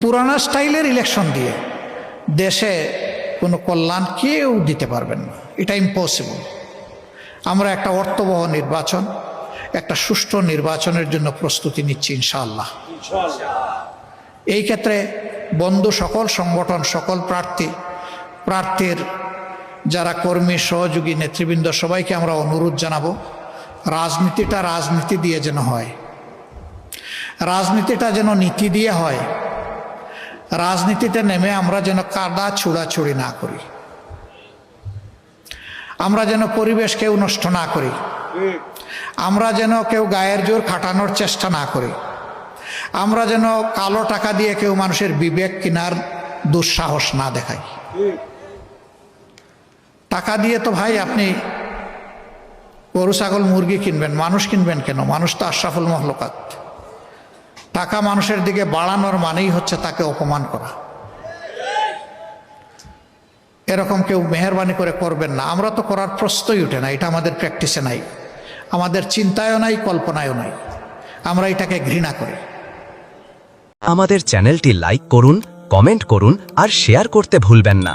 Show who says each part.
Speaker 1: পুরানা স্টাইলের ইলেকশন দিয়ে দেশে কোনো কল্যাণ কেউ দিতে পারবেন না, এটা ইম্পসিবল। আমরা একটা অর্থবহ নির্বাচন, একটা সুষ্ঠু নির্বাচনের জন্য প্রস্তুতি নিচ্ছি ইনশাআল্লাহ। এই ক্ষেত্রে বন্ধু সকল সংগঠন, সকল প্রার্থীর যারা কর্মী, সহযোগী, নেতৃবৃন্দ সবাইকে আমরা অনুরোধ জানাবো, রাজনীতিটা রাজনীতি দিয়ে যেন হয়, রাজনীতিটা যেন নীতি দিয়ে হয়। রাজনীতিতে নেমে আমরা যেন কাদা ছুড়াছুড়ি না করি, আমরা যেন পরিবেশ কেউ নষ্ট না করি, আমরা যেন কেউ গায়ের জোর খাটানোর চেষ্টা না করি, আমরা যেন কালো টাকা দিয়ে কেউ মানুষের বিবেক কেনার দুঃসাহস না দেখাই। টাকা দিয়ে তো ভাই আপনি গরু, ছাগল, মুরগি কিনবেন, মানুষ কিনবেন কেন? মানুষ তো আশরাফুল মখলুকাত। টাকা মানুষের দিকে বাড়ানোর মানেই হচ্ছে তাকে অপমান করা। এরকম কেউ মেহরবানি করে করবেন না, আমরা তো করার প্রশ্নই উঠে না, এটা আমাদের প্র্যাকটিসে নাই, আমাদের চিন্তায়ও নাই, কল্পনায়ও নাই, আমরা এটাকে ঘৃণা করি।
Speaker 2: আমাদের চ্যানেলটি লাইক করুন, কমেন্ট করুন আর শেয়ার করতে ভুলবেন না।